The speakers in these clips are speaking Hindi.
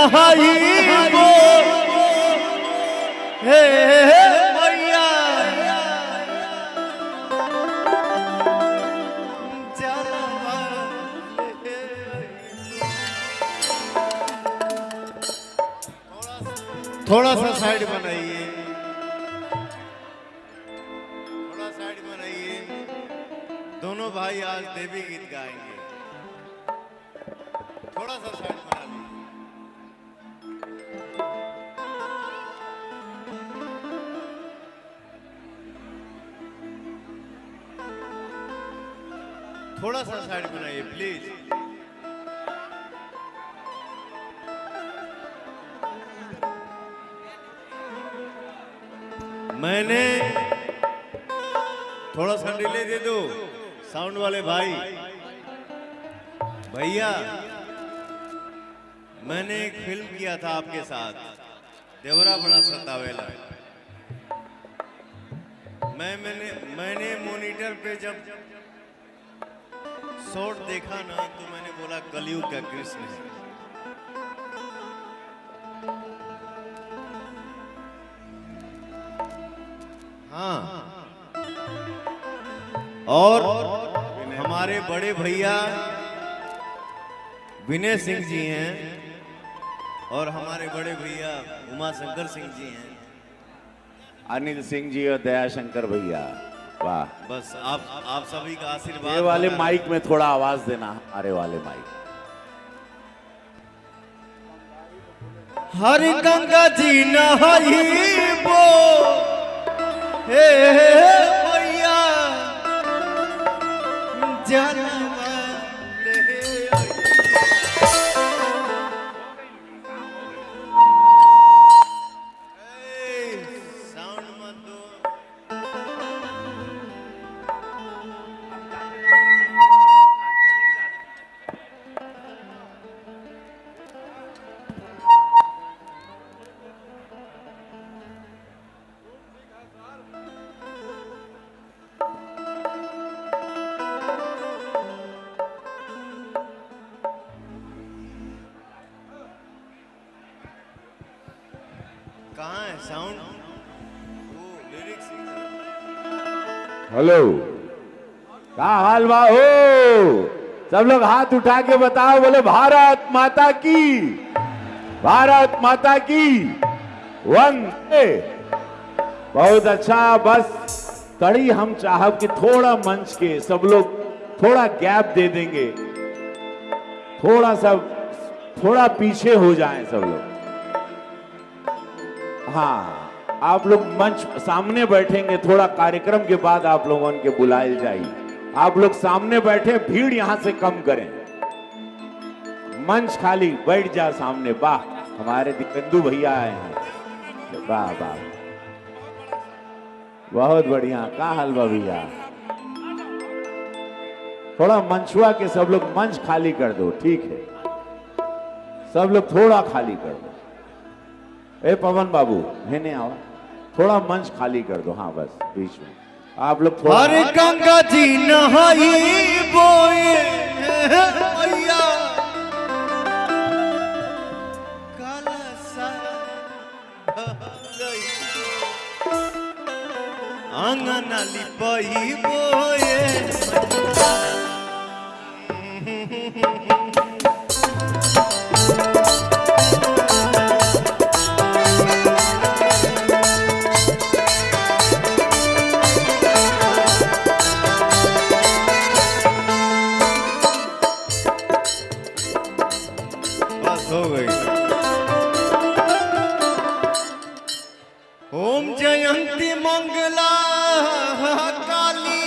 नहाई वो हे मैया थोड़ा सा साइड बनाइए, थोड़ा साइड बनाइए। दोनों भाई आज देवी गीत गाएंगे, थोड़ा सा साइड बना लीजिए। थोड़ा सा साइड बनाइए प्लीज। मैंने थोड़ा सा डिले दे दो साउंड वाले भाई भैया। मैंने एक फिल्म किया था आपके साथ, देवरा बड़ा सतावेला। मैंने मॉनिटर पे जब शॉट देखा ना तो मैंने बोला कलयुग का कृष्ण है। हाँ, और हमारे बड़े भैया विनय सिंह जी हैं और हमारे बड़े भैया उमा शंकर सिंह जी हैं, अनिल सिंह जी और दयाशंकर भैया। वाह, बस आप सभी का आशीर्वाद। ये वाले माइक में थोड़ा आवाज देना, हमारे वाले माइक। हर गंगा जी नहाई वो हे मैया जनवा ले साउंड मत दो। कहाँ है साउंड? वो लिरिक्स। हेलो, क्या हाल बा हो? सब लोग हाथ उठा के बताओ, बोले भारत माता की, भारत माता की वंदे। बहुत अच्छा। बस कड़ी हम चाहब कि थोड़ा मंच के सब लोग थोड़ा गैप दे देंगे, थोड़ा पीछे हो जाएं सब लोग। हाँ, आप लोग मंच सामने बैठेंगे, थोड़ा कार्यक्रम के बाद आप लोगों के बुलाए जाइए। आप लोग सामने बैठे, भीड़ यहां से कम करें, मंच खाली, बैठ जा सामने। वाह, हमारे दीपेंदु भैया आए हैं। वाह वाह, बहुत बढ़िया। का हलवा भैया, थोड़ा मंचुआ के सब लोग मंच खाली कर दो, ठीक है? सब लोग थोड़ा खाली कर दो। ए पवन बाबू, हेने आओ, थोड़ा मंच खाली कर दो। हाँ, बस बीच में आप लोग थोड़ा। हर गंगा जी नहाई बोए मैया काला सा आंगन लिपाई बोए। हो गई। ओम जयंती मंगला काली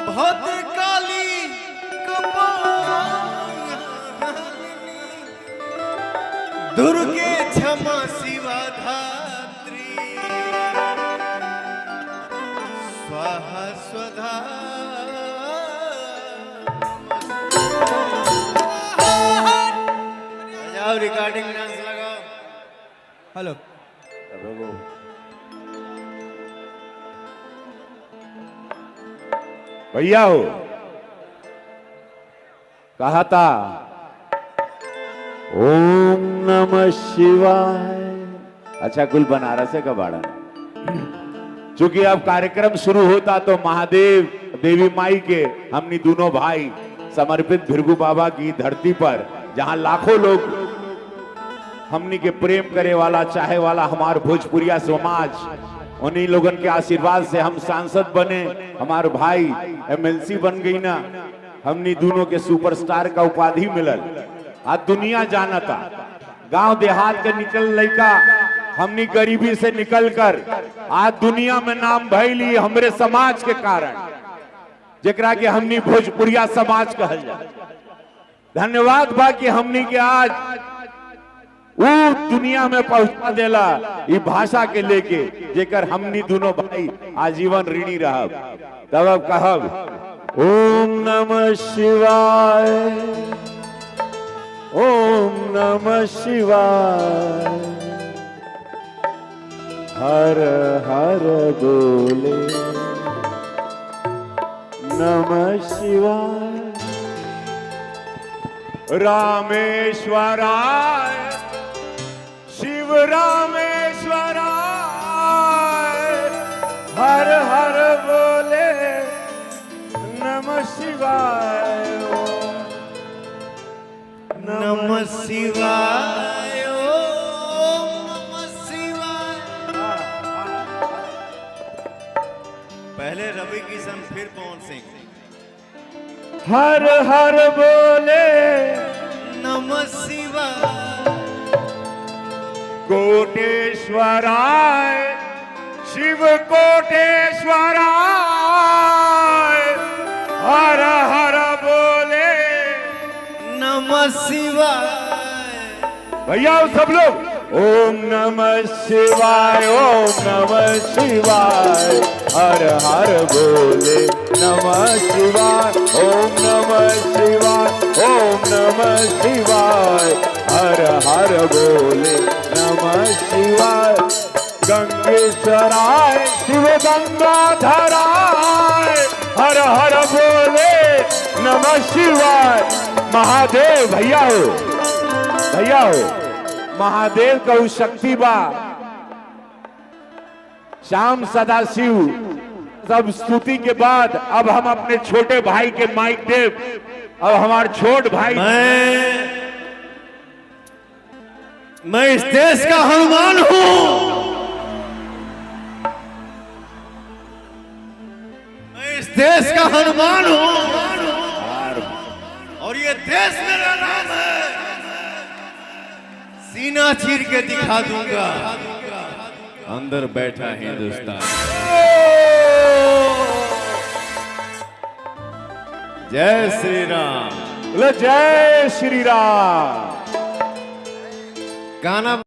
भद्रकाली दुर्गे क्षमा शिवा धात्री स्वाहा स्वधा। रिकॉर्डिंग डांस लगाओ। हेलो भैया हो, कहा था ओम नमः शिवाय। अच्छा, कुल बनारस है कबाड़ा। चूंकि अब कार्यक्रम शुरू होता तो महादेव देवी माई के हमनी दोनों भाई समर्पित भृगु बाबा की धरती पर, जहां लाखों लोग हमनी के प्रेम करे वाला चाहे वाला हमार भोजपुरिया समाज, उन्हीं लोगन के आशीर्वाद से हम सांसद बने, हमारे भाई एमएलसी बन गई ना, हमनी दोनों के सुपरस्टार का उपाधि मिलल। आज दुनिया जानता, गांव देहात के निकल लड़का हमनी गरीबी से निकलकर आज दुनिया में नाम भैली हमरे समाज के कारण, जेकरा के हमनी भोजपुरिया समाज कहल जाए। धन्यवाद बा कि हमनी के आज वो दुनिया में पहुंचा देला ये भाषा के लेके, जेकर हमनी दोनों भाई आजीवन ऋणी रहब। तब अब कहब ओम नमः शिवाय, ओम नमः शिवाय, हर हर बोले नमः शिवाय। रामेश्वराय शिव रामेश्वराय, हर हर बोले नमः शिवाय, नमः शिवाय, ओम नमः शिवाय। पहले रवि किशन फिर पवन सिंह। हर हर बोले नमः शिवाय, कोटेश्वराय शिव कोटेश्वराय, हर हर बोले नमः शिवाय। भैया सब लोग ओम नमः शिवाय, ओम नमः शिवाय, हर हर बोले नमः शिवाय, ओम नमः शिवाय, ओम नमः शिवाय, हर हर बोले नमः शिवाय। गंगेश्वराय शिव गंगाधराय, हर हर बोले नमः शिवाय। महादेव भैया हो, भैया हो, महादेव का उस शक्ति बा। श्याम सदाशिव सब स्तुति के बाद अब हम अपने छोटे भाई के माइक देव। अब हमारे छोट भाई, मैं इस देश का हनुमान हूं, मैं इस देश का हनुमान हूं, और ये देश मेरा नाम है। सीना चीर के दिखा दूंगा, अंदर बैठा हिंदुस्तान। जय श्री राम, जय श्री राम। गाना